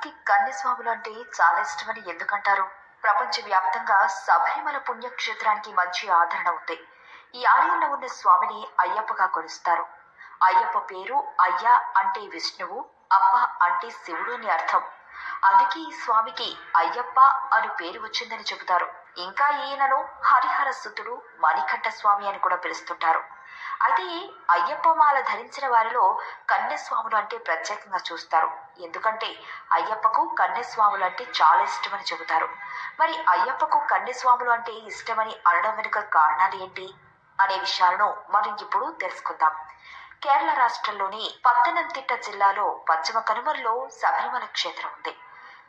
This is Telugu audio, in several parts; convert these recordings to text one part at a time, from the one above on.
అయ్యప్పకి కన్యస్వాములు అంటే చాలా ఇష్టమని ఎందుకంటారు? ప్రపంచవ్యాప్తంగా శబరిమల పుణ్యక్షేత్రానికి మంచి ఆదరణ ఉంది. ఈ ఆలయంలో ఉన్న స్వామిని అయ్యప్పగా కొలుస్తారు. అయ్యప్ప పేరు అయ్య అంటే విష్ణువు, అప్ప అంటే శివుడు అని అర్థం. అందుకే ఈ స్వామికి అయ్యప్ప అని పేరు వచ్చిందని చెబుతారు. ఇంకా ఈయనను హరిహర సుతుడు, మణికంఠ స్వామి అని కూడా పిలుస్తుంటారు. అయితే అయ్యప్ప మాల ధరించిన వారిలో కన్యస్వాములు అంటే ప్రత్యేకంగా చూస్తారు. ఎందుకంటే అయ్యప్పకు కన్యస్వాములు అంటే చాలా ఇష్టమని చెబుతారు. మరి అయ్యప్పకు కన్యస్వాములు అంటే ఇష్టమని అనడం వెనుక కారణాలు ఏంటి అనే విషయాలను మనం ఇప్పుడు తెలుసుకుందాం. కేరళ రాష్ట్రంలోని పత్తనంతిట్ట జిల్లాలో పశ్చిమ కనుమరులో శబరిమల క్షేత్రం ఉంది.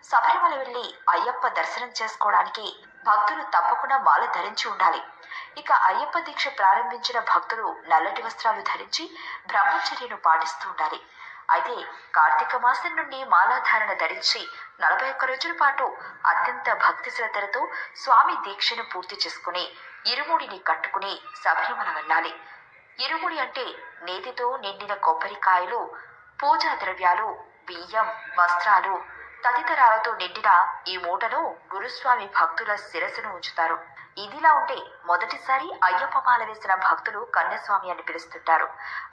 శబరిమల వెళ్లి అయ్యప్ప దర్శనం చేసుకోవడానికి భక్తులు తప్పకుండా మాల ధరించి ఉండాలి. ఇక అయ్యప్ప దీక్ష ప్రారంభించిన భక్తులు నల్లటి వస్త్రాలు ధరించి బ్రహ్మచర్యను పాటిస్తూ ఉండాలి. అయితే కార్తీక మాసం నుండి మాలాధారణ ధరించి 41 రోజుల పాటు అత్యంత భక్తి శ్రద్ధలతో స్వామి దీక్షను పూర్తి చేసుకుని ఇరుముడిని కట్టుకుని శబరిమల వెళ్ళాలి. ఇరుముడి అంటే నేతితో నిండిన కొబ్బరికాయలు, పూజా ద్రవ్యాలు, బియ్యం, వస్త్రాలు తదితరాలతో నిండిన ఈ మూటను గురుస్వామి భక్తుల శిరస్సును ఉంచుతారు. ఇదిలా ఉంటే మొదటిసారి అయ్యప్ప మాల వేసిన భక్తులు కన్యస్వామి అని పిలుస్తుంటారు.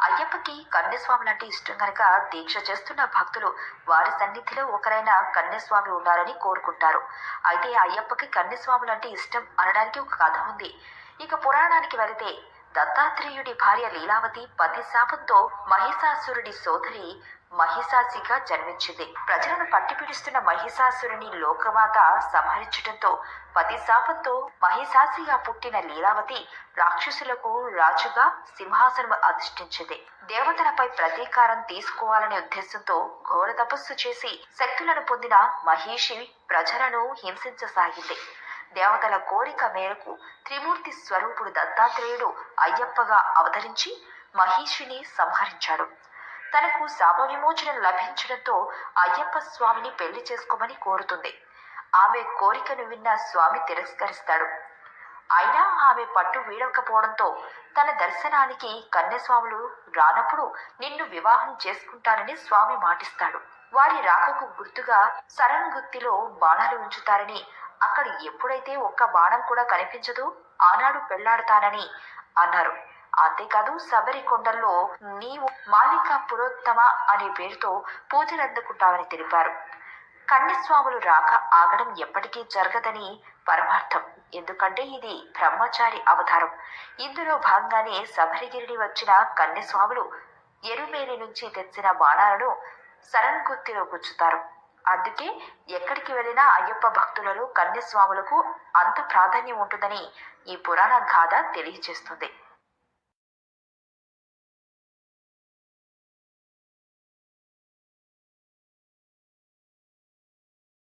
అయ్యప్పకి కన్యస్వాములంటే ఇష్టం కనుక దీక్ష చేస్తున్న భక్తులు వారి సన్నిధిలో ఒకరైన కన్యస్వామి ఉండాలని కోరుకుంటారు. అయితే అయ్యప్పకి కన్యస్వాములంటే ఇష్టం అనడానికి ఒక కథ ఉంది. ఇక పురాణానికి వెళితే దత్తాత్రేయుడి భార్య లీలావతి పతి శాపంతో మహిషాసురుడి సోదరి మహిషాసిగా జన్మించింది. ప్రజలను పట్టిపిడుస్తున్న మహిషాసురుని లోకమాత సంహరించడంతో పతి శాపంతో మహిషాసిగా పుట్టిన లీలావతి రాక్షసులకు రాజుగా సింహాసనం అధిష్ఠించింది. దేవతలపై ప్రతీకారం తీసుకోవాలనే ఉద్దేశంతో ఘోర తపస్సు చేసి శక్తులను పొందిన మహిషి ప్రజలను హింసించసాగింది. దేవతల కోరిక మేరకు త్రిమూర్తి స్వరూపుడు దత్తాత్రేయుడు అయ్యప్పగా అవతరించి మహిషిని సంహరించాడు. తనకు శాప విమోచనం లభించడంతో అయ్యప్ప స్వామిని పెళ్లి చేసుకోమని కోరుతుంది. ఆమె కోరికను విన్న స్వామి తిరస్కరిస్తాడు. అయినా ఆమె పట్టు వీడకపోవడంతో తన దర్శనానికి కన్యస్వాములు రానప్పుడు నిన్ను వివాహం చేసుకుంటానని స్వామి మాటిస్తాడు. వారి రాకకు గుర్తుగా సరంగుత్తిలో బాణాలు ఉంచుతారని, అక్కడ ఎప్పుడైతే ఒక్క బాణం కూడా కనిపించదో ఆనాడు పెళ్లాడతానని అన్నారు. అంతేకాదు శబరి కొండల్లో నీవు మాలికా పురోత్తమ అనే పేరుతో పూజలు అందుకుంటావని తెలిపారు. కన్యస్వాములు రాక ఆగడం ఎప్పటికీ జరగదని పరమార్థం. ఎందుకంటే ఇది బ్రహ్మచారి అవతారం. ఇందులో భాగంగానే శబరిగిరిని వచ్చిన కన్యస్వాములు ఎరుమేలి నుంచి తెచ్చిన బాణాలను సరంగుత్తిలో గుచ్చుతారు. అందుకే ఎక్కడికి వెళ్ళినా అయ్యప్ప భక్తులలో కన్యస్వాములకు అంత ప్రాధాన్యం ఉంటుందని ఈ పురాణ గాథ తెలియజేస్తుంది.